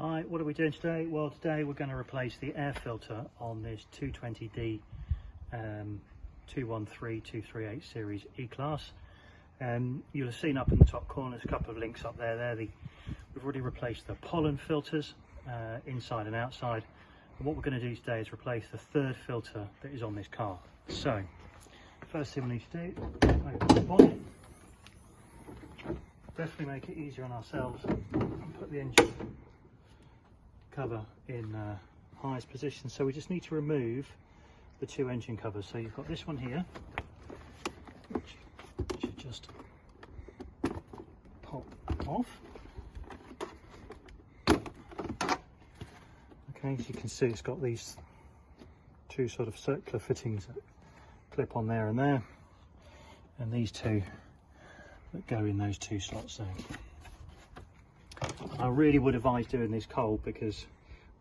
Hi, what are we doing today? Well, today we're going to replace the air filter on this 220D 213-238 series E-Class. You'll have seen up in the top corner, there's a couple of links up there. We've already replaced the pollen filters inside and outside. And what we're going to do today is replace the third filter that is on this car. So, first thing we need to do, open the bonnet. Definitely make it easier on ourselves and put the engine cover in highest position. So we just need to remove the two engine covers. So you've got this one here, which should just pop off. Okay, as you can see, it's got these two sort of circular fittings that clip on there, and these two that go in those two slots there. I really would advise doing this cold, because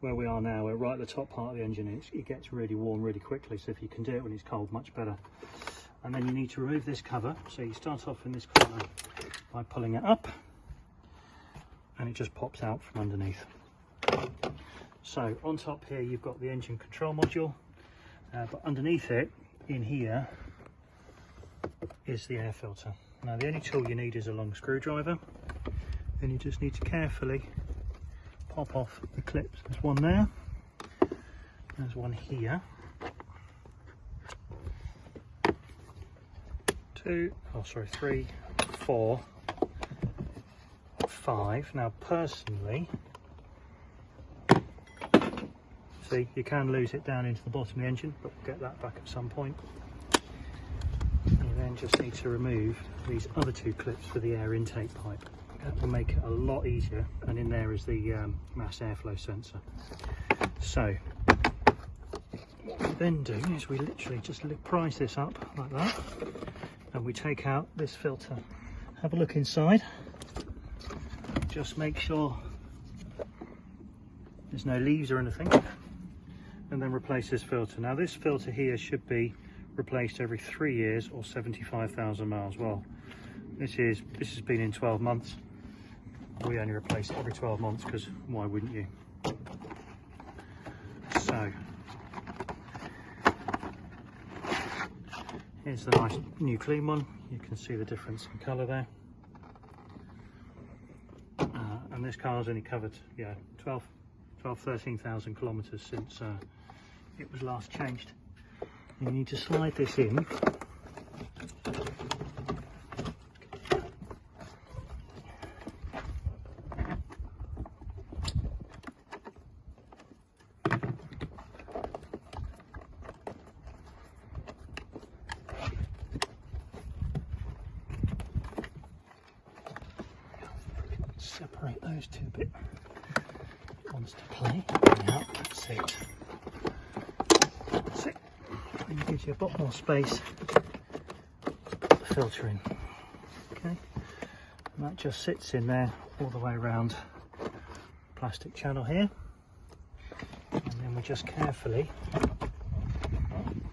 where we are now, we're right at the top part of the engine, it gets really warm really quickly, so if you can do it when it's cold, much better. And then you need to remove this cover, so you start off in this corner by pulling it up, and it just pops out from underneath. So on top here you've got the engine control module, but underneath it, in here, is the air filter. Now the only tool you need is a long screwdriver. Then you just need to carefully pop off the clips. There's one there, there's one here, three, 4, 5. Now personally, see, you can lose it down into the bottom of the engine, but we'll get that back at some point. You then just need to remove these other two clips for the air intake pipe. That will make it a lot easier, and in there is the mass airflow sensor. So what we then do is we literally just prise this up like that, and we take out this filter. Have a look inside, just make sure there's no leaves or anything, and then replace this filter. Now this filter here should be replaced every 3 years or 75,000 miles. Well, this has been in 12 months. We only replace it every 12 months, because why wouldn't you? So here's the nice new clean one. You can see the difference in colour there. And this car's only covered 13,000 kilometres since it was last changed. You need to slide this in. Separate those two ones to play. Yeah, that's it. That's it. And it gives you a lot more space to put the filter in. Okay, and that just sits in there all the way around the plastic channel here. And then we just carefully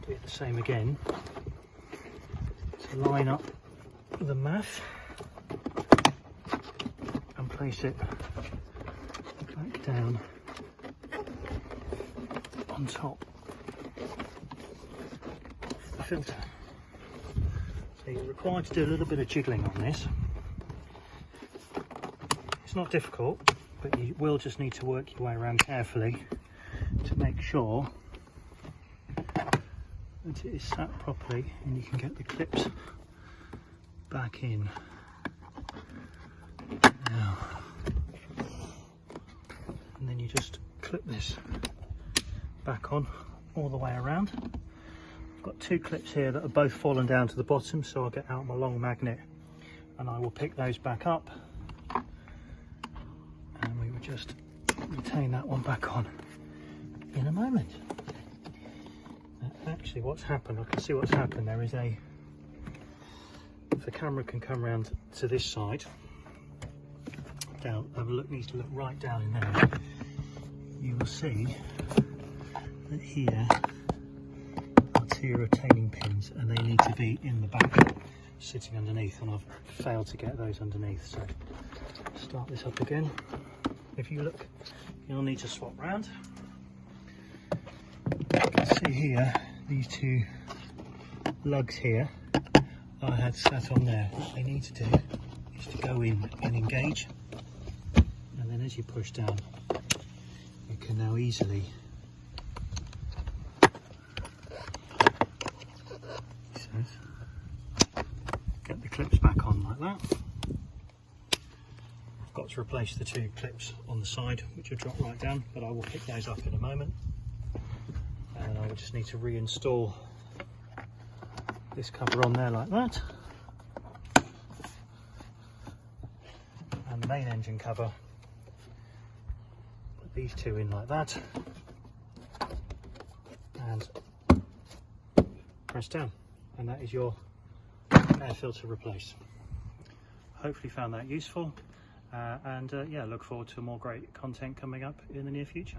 do the same again to line up the math. Place it back down on top of the filter. So you're required to do a little bit of jiggling on this. It's not difficult, but you will just need to work your way around carefully to make sure that it is sat properly and you can get the clips back in. Now, and then you just clip this back on all the way around. I've got two clips here that are both fallen down to the bottom, so I'll get out my long magnet and I will pick those back up, and we will just retain that one back on in a moment. Now, actually what's happened, I can see what's happened. There is if the camera can come around to this side, down, have a look, needs to look right down in there, you will see that here are two retaining pins, and they need to be in the back, sitting underneath, and I've failed to get those underneath. So start this up again. if you look, you'll need to swap round. You can see here, these two lugs here, I had sat on there. What they need to do is to go in and engage, and then as you push down, you can now easily get the clips back on like that. I've got to replace the two clips on the side, which will drop right down, but I will pick those up in a moment. And I will just need to reinstall this cover on there like that, and the main engine cover, put these two in like that and press down, and that is your air filter replaced. Hopefully found that useful, and yeah, look forward to more great content coming up in the near future.